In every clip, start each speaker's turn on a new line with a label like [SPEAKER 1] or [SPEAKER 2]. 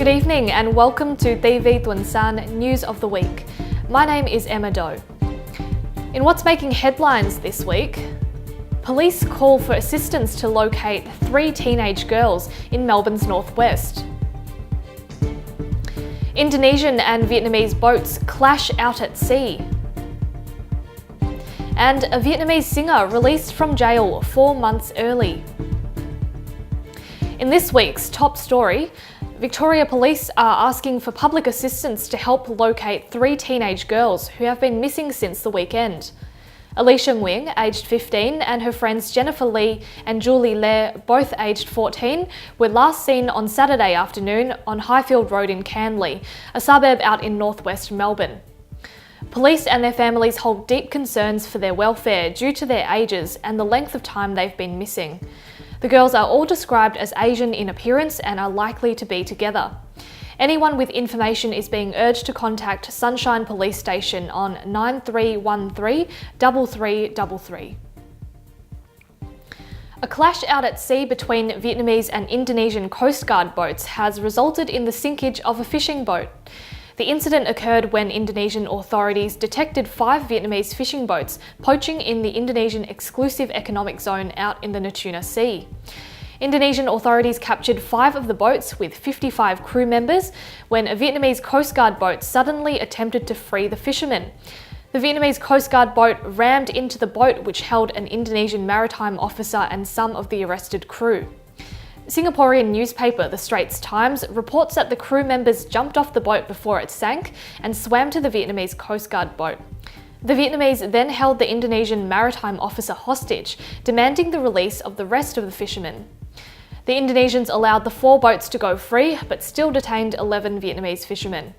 [SPEAKER 1] Good evening and welcome to TV Tuần-san News of the Week. My name is Emma Doe. In what's making headlines this week, police call for assistance to locate 3 teenage girls in Melbourne's northwest. Indonesian and Vietnamese boats clash out at sea. And a Vietnamese singer released from jail 4 months early. In this week's top story, Victoria Police are asking for public assistance to help locate 3 teenage girls who have been missing since the weekend. Alicia Nguyen, aged 15, and her friends Jennifer Lee and Julie Lair, both aged 14, were last seen on Saturday afternoon on Highfield Road in Canley, a suburb out in northwest Melbourne. Police and their families hold deep concerns for their welfare due to their ages and the length of time they've been missing. The girls are all described as Asian in appearance and are likely to be together. Anyone with information is being urged to contact Sunshine Police Station on 9313 3333. A clash out at sea between Vietnamese and Indonesian Coast Guard boats has resulted in the sinkage of a fishing boat. The incident occurred when Indonesian authorities detected 5 Vietnamese fishing boats poaching in the Indonesian exclusive economic zone out in the Natuna Sea. Indonesian authorities captured 5 of the boats with 55 crew members when a Vietnamese Coast Guard boat suddenly attempted to free the fishermen. The Vietnamese Coast Guard boat rammed into the boat which held an Indonesian maritime officer and some of the arrested crew. Singaporean newspaper The Straits Times reports that the crew members jumped off the boat before it sank and swam to the Vietnamese Coast Guard boat. The Vietnamese then held the Indonesian maritime officer hostage, demanding the release of the rest of the fishermen. The Indonesians allowed the 4 boats to go free, but still detained 11 Vietnamese fishermen.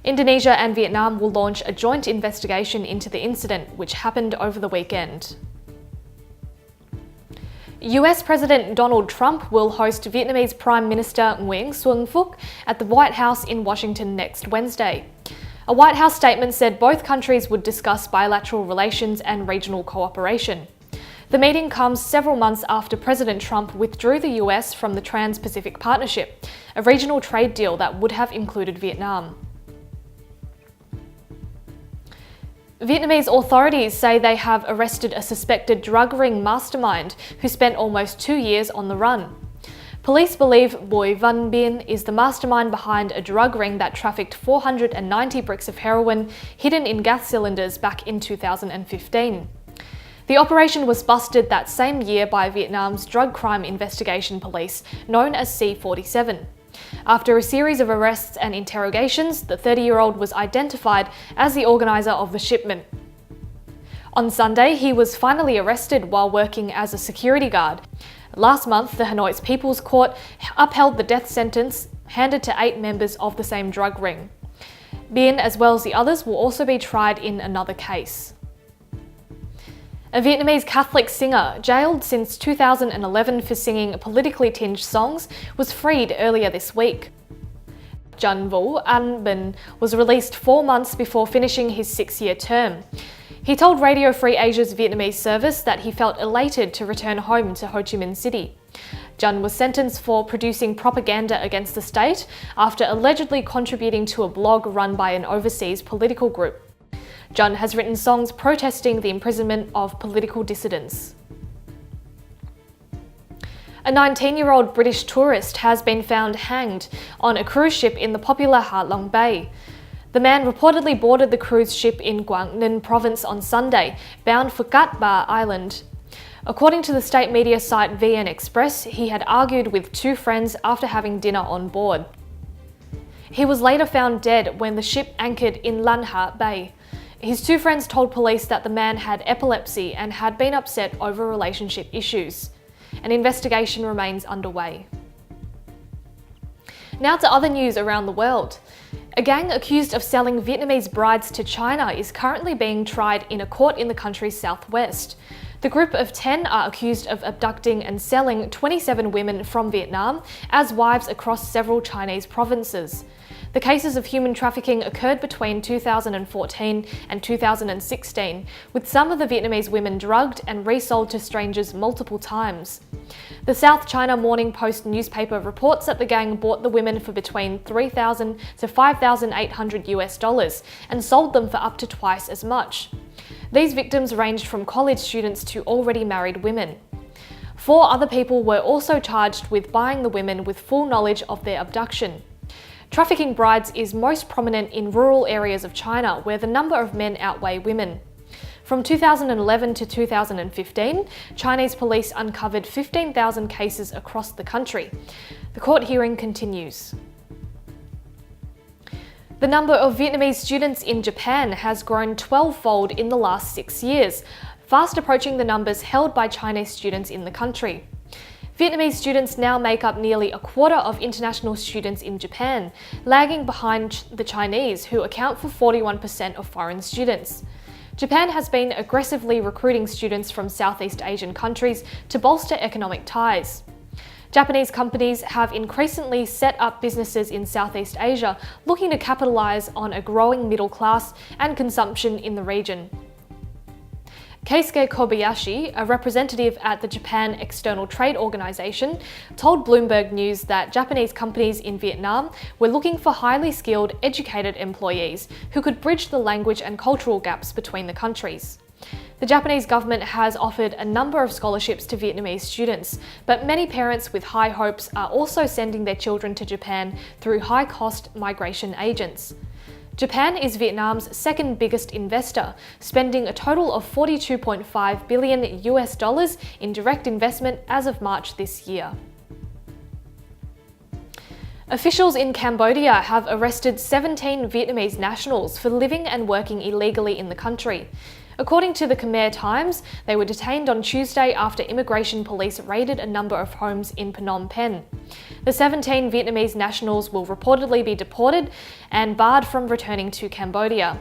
[SPEAKER 1] Indonesia and Vietnam will launch a joint investigation into the incident, which happened over the weekend. US President Donald Trump will host Vietnamese Prime Minister Nguyen Xuan Phuc at the White House in Washington next Wednesday. A White House statement said both countries would discuss bilateral relations and regional cooperation. The meeting comes several months after President Trump withdrew the US from the Trans-Pacific Partnership, a regional trade deal that would have included Vietnam. Vietnamese authorities say they have arrested a suspected drug ring mastermind who spent almost 2 years on the run. Police believe Bùi Văn Bien is the mastermind behind a drug ring that trafficked 490 bricks of heroin hidden in gas cylinders back in 2015. The operation was busted that same year by Vietnam's Drug Crime Investigation Police, known as C-47. After a series of arrests and interrogations, the 30-year-old was identified as the organiser of the shipment. On Sunday, he was finally arrested while working as a security guard. Last month, the Hanoi's People's Court upheld the death sentence handed to 8 members of the same drug ring. Bien, as well as the others, will also be tried in another case. A Vietnamese Catholic singer, jailed since 2011 for singing politically tinged songs, was freed earlier this week. Trần Vũ Anh Bình was released 4 months before finishing his 6-year term. He told Radio Free Asia's Vietnamese service that he felt elated to return home to Ho Chi Minh City. Trần was sentenced for producing propaganda against the state after allegedly contributing to a blog run by an overseas political group. Trần has written songs protesting the imprisonment of political dissidents. A 19-year-old British tourist has been found hanged on a cruise ship in the popular Ha Long Bay. The man reportedly boarded the cruise ship in Quảng Ninh province on Sunday, bound for Cat Ba Island. According to the state media site VN Express, he had argued with 2 friends after having dinner on board. He was later found dead when the ship anchored in Lan Ha Bay. His 2 friends told police that the man had epilepsy and had been upset over relationship issues. An investigation remains underway. Now to other news around the world. A gang accused of selling Vietnamese brides to China is currently being tried in a court in the country's southwest. The group of 10 are accused of abducting and selling 27 women from Vietnam as wives across several Chinese provinces. The cases of human trafficking occurred between 2014 and 2016, with some of the Vietnamese women drugged and resold to strangers multiple times. The South China Morning Post newspaper reports that the gang bought the women for between $3,000 to $5,800 and sold them for up to twice as much. These victims ranged from college students to already married women. 4 other people were also charged with buying the women with full knowledge of their abduction. Trafficking brides is most prominent in rural areas of China, where the number of men outweigh women. From 2011 to 2015, Chinese police uncovered 15,000 cases across the country. The court hearing continues. The number of Vietnamese students in Japan has grown 12-fold in the last 6 years, fast approaching the numbers held by Chinese students in the country. Vietnamese students now make up nearly a quarter of international students in Japan, lagging behind the Chinese, who account for 41% of foreign students. Japan has been aggressively recruiting students from Southeast Asian countries to bolster economic ties. Japanese companies have increasingly set up businesses in Southeast Asia, looking to capitalize on a growing middle class and consumption in the region. Keisuke Kobayashi, a representative at the Japan External Trade Organization, told Bloomberg News that Japanese companies in Vietnam were looking for highly skilled, educated employees who could bridge the language and cultural gaps between the countries. The Japanese government has offered a number of scholarships to Vietnamese students, but many parents with high hopes are also sending their children to Japan through high-cost migration agents. Japan is Vietnam's second biggest investor, spending a total of $42.5 billion in direct investment as of March this year. Officials in Cambodia have arrested 17 Vietnamese nationals for living and working illegally in the country. According to the Khmer Times, they were detained on Tuesday after immigration police raided a number of homes in Phnom Penh. The 17 Vietnamese nationals will reportedly be deported and barred from returning to Cambodia.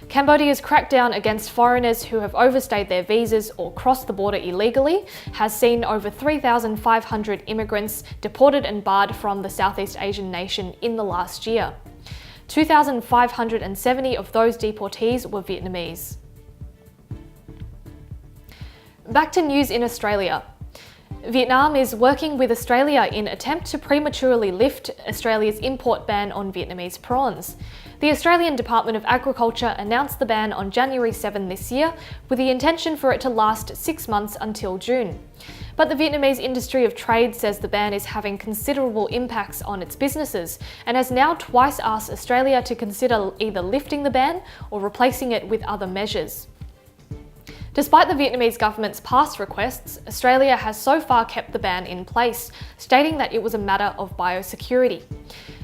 [SPEAKER 1] Cambodia's crackdown against foreigners who have overstayed their visas or crossed the border illegally has seen over 3,500 immigrants deported and barred from the Southeast Asian nation in the last year. 2,570 of those deportees were Vietnamese. Back to news in Australia. Vietnam is working with Australia in attempt to prematurely lift Australia's import ban on Vietnamese prawns. The Australian Department of Agriculture announced the ban on January 7 this year, with the intention for it to last 6 months until June. But the Vietnamese Industry of Trade says the ban is having considerable impacts on its businesses and has now twice asked Australia to consider either lifting the ban or replacing it with other measures. Despite the Vietnamese government's past requests, Australia has so far kept the ban in place, stating that it was a matter of biosecurity.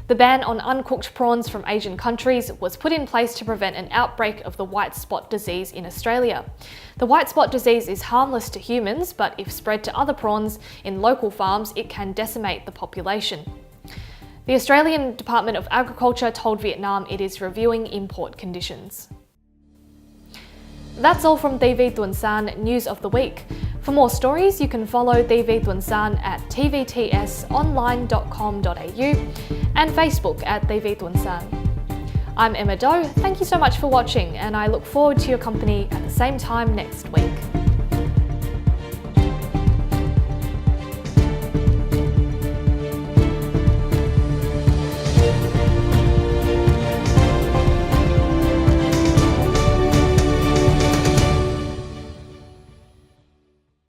[SPEAKER 1] The ban on uncooked prawns from Asian countries was put in place to prevent an outbreak of the white spot disease in Australia. The white spot disease is harmless to humans, but if spread to other prawns in local farms, it can decimate the population. The Australian Department of Agriculture told Vietnam it is reviewing import conditions. That's all from Tuần-san News of the Week. For more stories, you can follow Tuần-san at tvtsonline.com.au and Facebook at Tuần-san. I'm Emma Doe, thank you so much for watching, and I look forward to your company at the same time next week.